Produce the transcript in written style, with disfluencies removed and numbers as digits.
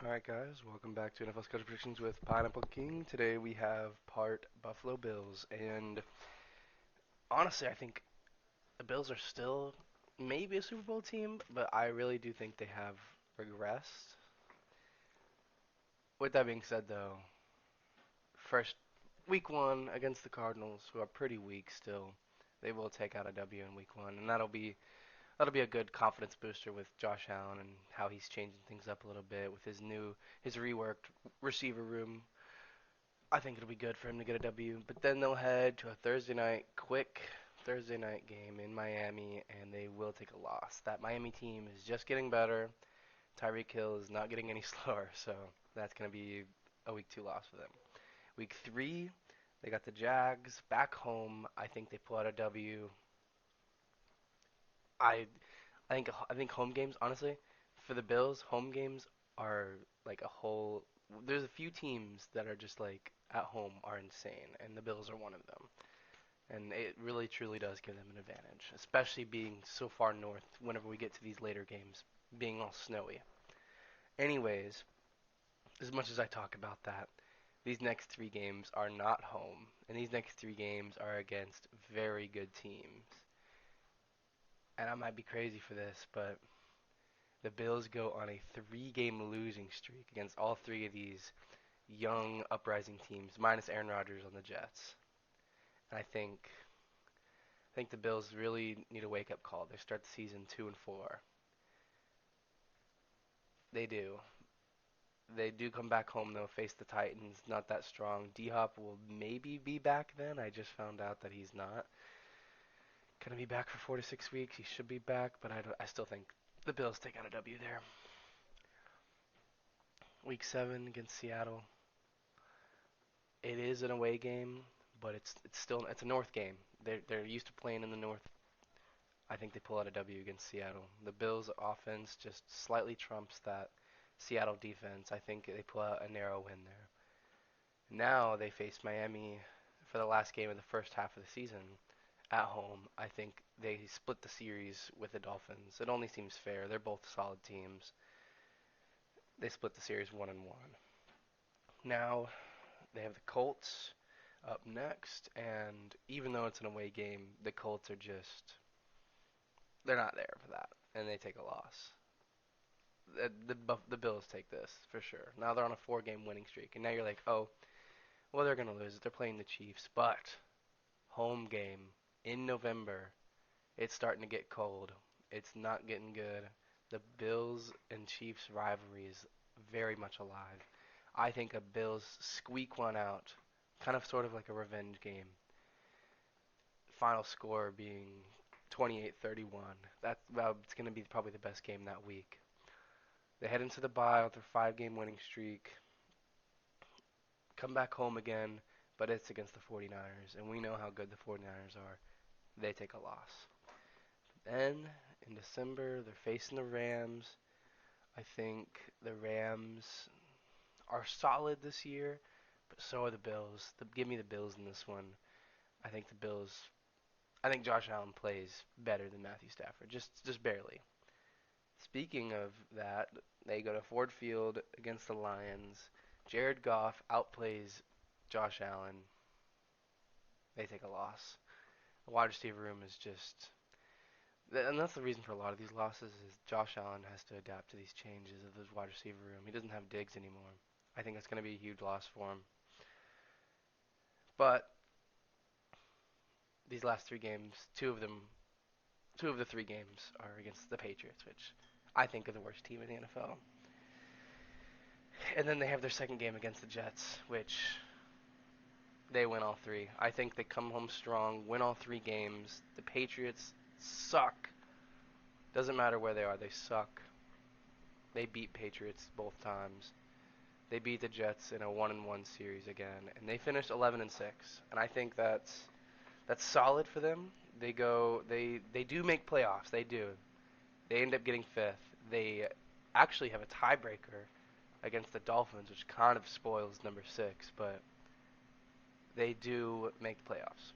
Alright guys, welcome back to NFL Schedule Predictions with Pineapple King. Today we have part Buffalo Bills, and honestly I think the Bills are still maybe a Super Bowl team, but I really do think they have regressed. With that being said though, first week one against the Cardinals, who are pretty weak still, they will take out a W in week one, and that'll be a good confidence booster with Josh Allen and how he's changing things up a little bit with his reworked receiver room. I think it'll be good for him to get a W. But then they'll head to a quick Thursday night game in Miami, and they will take a loss. That Miami team is just getting better. Tyreek Hill is not getting any slower, so that's going to be a week two loss for them. Week three, they got the Jags back home. I think they pull out a W. I I think home games, honestly, for the Bills, home games are like a whole. There's a few teams that are just like at home are insane, and the Bills are one of them. And it really truly does give them an advantage, especially being so far north. Whenever we get to these later games, being all snowy. Anyways, as much as I talk about that, these next three games are not home, and these next three games are against very good teams. And I might be crazy for this, but the Bills go on a three-game losing streak against all three of these young uprising teams, minus Aaron Rodgers on the Jets. And I think the Bills really need a wake-up call. They start the season 2-4. They do. They do come back home though, face the Titans. Not that strong. D-Hop will maybe be back then. I just found out that he's not gonna be back for 4 to 6 weeks. He should be back, but I still think the Bills take out a W there. Week 7 against Seattle. It is an away game, but it's a North game. They're used to playing in the North. I think they pull out a W against Seattle. The Bills' offense just slightly trumps that Seattle defense. I think they pull out a narrow win there. Now they face Miami for the last game of the first half of the season at home. I think they split the series with the Dolphins. It only seems fair. They're both solid teams. They split the series 1-1. Now they have the Colts up next, and even though it's an away game, the Colts are just they're not there for that, and they take a loss. The Bills take this for sure. Now they're on a four-game winning streak, and now you're like, oh, well they're gonna lose. They're playing the Chiefs, but home game in November. It's starting to get cold. It's not getting good. The Bills and Chiefs rivalry is very much alive. I think a Bills squeak one out, kind of sort of like a revenge game. Final score being 28-31. That's well, it's going to be probably the best game that week. They head into the bye with their five-game winning streak. Come back home again, but it's against the 49ers, and we know how good the 49ers are. They take a loss. Then in December, they're facing the Rams. I think the Rams are solid this year, but so are the Bills. Give me the Bills in this one. I think the Bills. I think Josh Allen plays better than Matthew Stafford, just barely. Speaking of that, they go to Ford Field against the Lions. Jared Goff outplays Josh Allen. They take a loss. The wide receiver room is just, and that's the reason for a lot of these losses is Josh Allen has to adapt to these changes of his wide receiver room. He doesn't have Diggs anymore. I think that's going to be a huge loss for him. But these last three games, two of the three games are against the Patriots, which I think are the worst team in the NFL. And then they have their second game against the Jets, which they win all three. I think they come home strong, win all three games. The Patriots suck. Doesn't matter where they are, they suck. They beat Patriots both times. They beat the Jets in a 1-1 series again, and they finished 11-6. And I think that's solid for them. They do make playoffs. They do. They end up getting fifth. They actually have a tiebreaker against the Dolphins, which kind of spoils number six, but they do make the playoffs.